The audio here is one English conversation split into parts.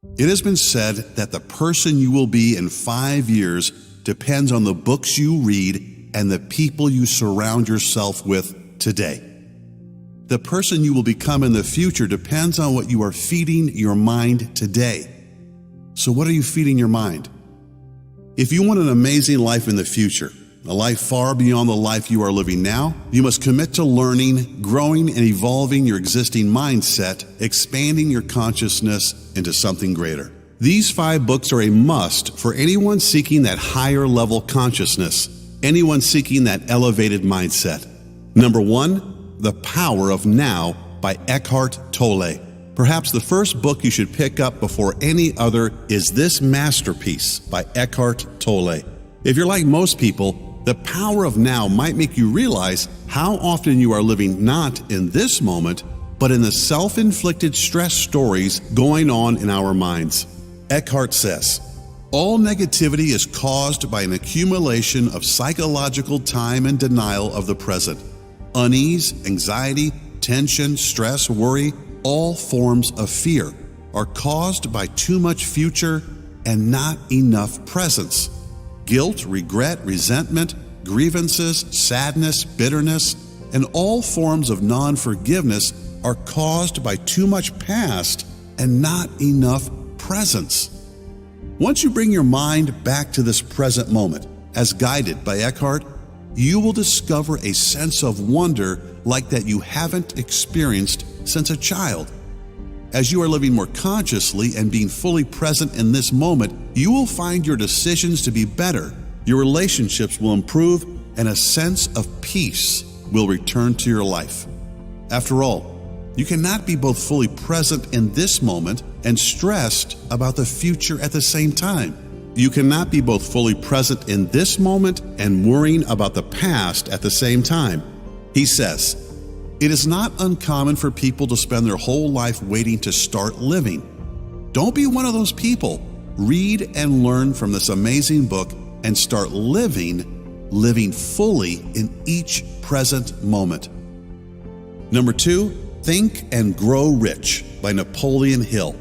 It has been said that the person you will be in 5 years depends on the books you read and the people you surround yourself with today. The person you will become in the future depends on what you are feeding your mind today. So what are you feeding your mind? If you want an amazing life in the future, a life far beyond the life you are living now, you must commit to learning, growing, and evolving your existing mindset, expanding your consciousness into something greater. These 5 books are a must for anyone seeking that higher level consciousness, anyone seeking that elevated mindset. Number 1, The Power of Now by Eckhart Tolle. Perhaps the first book you should pick up before any other is this masterpiece by Eckhart Tolle. If you're like most people, The Power of Now might make you realize how often you are living not in this moment, but in the self-inflicted stress stories going on in our minds. Eckhart says, all negativity is caused by an accumulation of psychological time and denial of the present. Unease, anxiety, tension, stress, worry, all forms of fear are caused by too much future and not enough presence. Guilt, regret, resentment, grievances, sadness, bitterness, and all forms of non-forgiveness are caused by too much past and not enough presence. Once you bring your mind back to this present moment, as guided by Eckhart, you will discover a sense of wonder like that you haven't experienced since a child. As you are living more consciously and being fully present in this moment, you will find your decisions to be better, your relationships will improve, and a sense of peace will return to your life. After all, you cannot be both fully present in this moment and stressed about the future at the same time. You cannot be both fully present in this moment and worrying about the past at the same time. He says, it is not uncommon for people to spend their whole life waiting to start living. Don't be one of those people. Read and learn from this amazing book and start living fully in each present moment. Number 2, Think and Grow Rich by Napoleon Hill.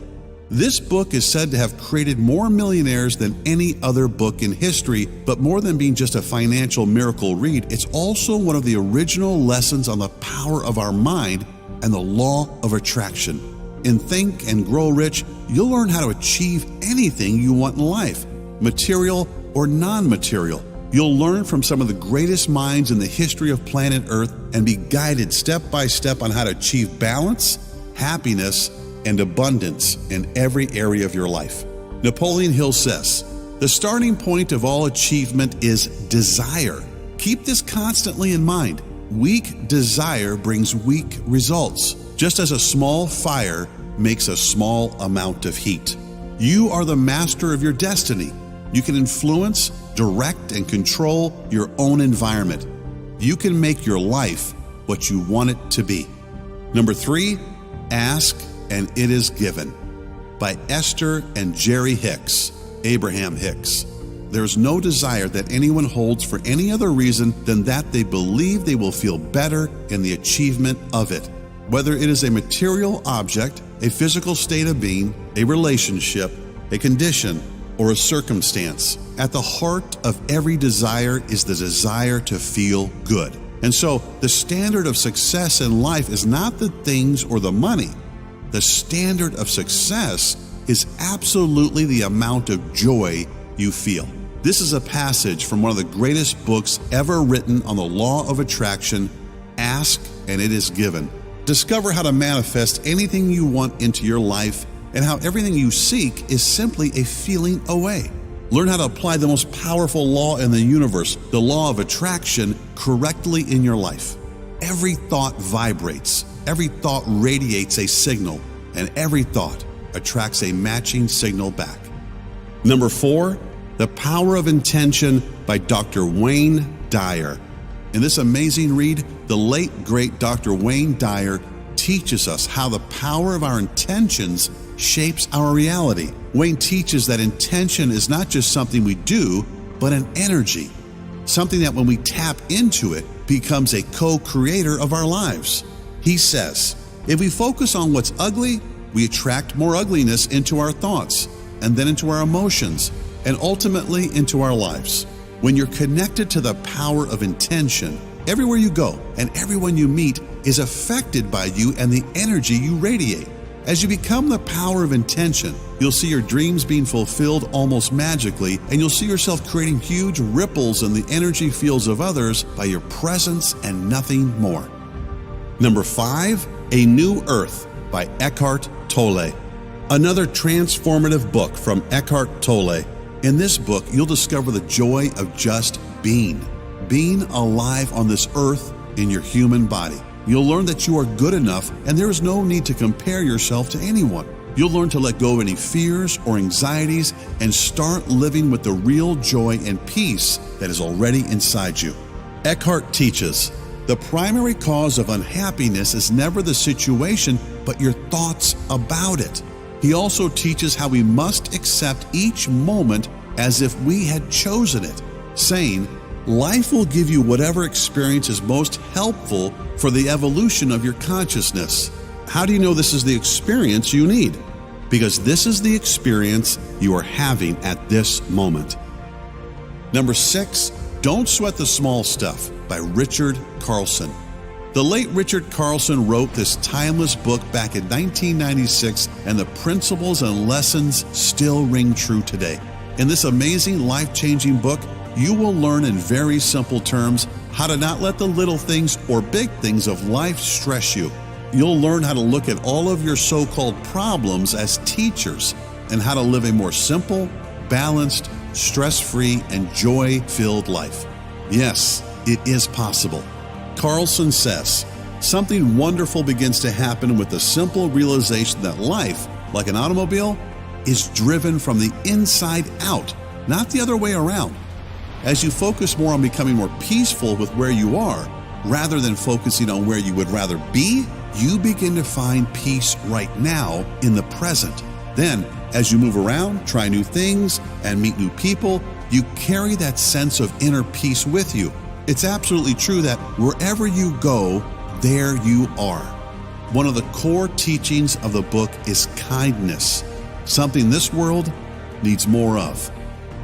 This book is said to have created more millionaires than any other book in history, but more than being just a financial miracle read, it's also one of the original lessons on the power of our mind and the law of attraction. In Think and Grow Rich, you'll learn how to achieve anything you want in life, material or non-material. You'll learn from some of the greatest minds in the history of planet Earth and be guided step by step on how to achieve balance, happiness, and abundance in every area of your life. Napoleon Hill says, the starting point of all achievement is desire. Keep this constantly in mind. Weak desire brings weak results, just as a small fire makes a small amount of heat. You are the master of your destiny. You can influence, direct, and control your own environment. You can make your life what you want it to be. Number 3, Ask and It Is Given by Esther and Jerry Hicks, Abraham Hicks. There is no desire that anyone holds for any other reason than that they believe they will feel better in the achievement of it. Whether it is a material object, a physical state of being, a relationship, a condition, or a circumstance, at the heart of every desire is the desire to feel good. And so, the standard of success in life is not the things or the money. The standard of success is absolutely the amount of joy you feel. This is a passage from one of the greatest books ever written on the law of attraction, Ask and It Is Given. Discover how to manifest anything you want into your life and how everything you seek is simply a feeling away. Learn how to apply the most powerful law in the universe, the law of attraction, correctly in your life. Every thought vibrates, every thought radiates a signal, and every thought attracts a matching signal back. Number 4, The Power of Intention by Dr. Wayne Dyer. In this amazing read, the late, great Dr. Wayne Dyer teaches us how the power of our intentions shapes our reality. Wayne teaches that intention is not just something we do, but an energy, something that when we tap into it becomes a co-creator of our lives. He says, if we focus on what's ugly, we attract more ugliness into our thoughts, and then into our emotions, and ultimately into our lives. When you're connected to the power of intention, everywhere you go and everyone you meet is affected by you and the energy you radiate. As you become the power of intention, you'll see your dreams being fulfilled almost magically, and you'll see yourself creating huge ripples in the energy fields of others by your presence and nothing more. Number 5, A New Earth by Eckhart Tolle. Another transformative book from Eckhart Tolle. In this book, you'll discover the joy of just being alive on this earth in your human body. You'll learn that you are good enough and there is no need to compare yourself to anyone. You'll learn to let go of any fears or anxieties and start living with the real joy and peace that is already inside you. Eckhart teaches, the primary cause of unhappiness is never the situation, but your thoughts about it. He also teaches how we must accept each moment as if we had chosen it, saying, life will give you whatever experience is most helpful for the evolution of your consciousness. How do you know this is the experience you need? Because this is the experience you are having at this moment. Number 6, Don't Sweat the Small Stuff by Richard Carlson. The late Richard Carlson wrote this timeless book back in 1996, and the principles and lessons still ring true today. In this amazing, life-changing book, you will learn in very simple terms how to not let the little things or big things of life stress you. You'll learn how to look at all of your so-called problems as teachers and how to live a more simple, balanced, stress-free, and joy-filled life. Yes, it is possible. Carlson says, something wonderful begins to happen with the simple realization that life, like an automobile, is driven from the inside out, not the other way around. As you focus more on becoming more peaceful with where you are, rather than focusing on where you would rather be, you begin to find peace right now in the present. Then, as you move around, try new things, and meet new people, you carry that sense of inner peace with you. It's absolutely true that wherever you go, there you are. One of the core teachings of the book is kindness, something this world needs more of.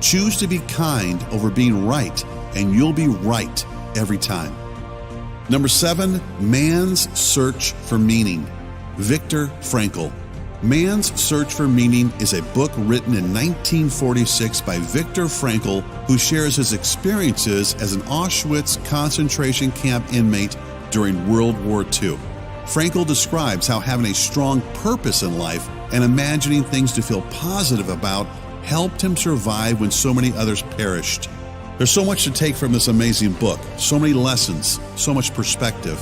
Choose to be kind over being right, and you'll be right every time. Number 7, Man's Search for Meaning, Viktor Frankl. Man's Search for Meaning is a book written in 1946 by Viktor Frankl, who shares his experiences as an Auschwitz concentration camp inmate during World War II. Frankl describes how having a strong purpose in life and imagining things to feel positive about helped him survive when so many others perished. There's so much to take from this amazing book, so many lessons, so much perspective.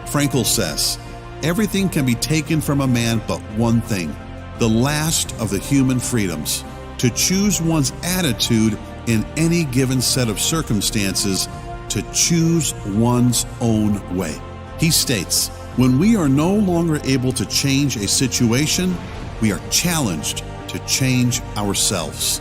Frankl says, everything can be taken from a man but one thing, the last of the human freedoms, to choose one's attitude in any given set of circumstances, to choose one's own way. He states, when we are no longer able to change a situation, we are challenged to change ourselves.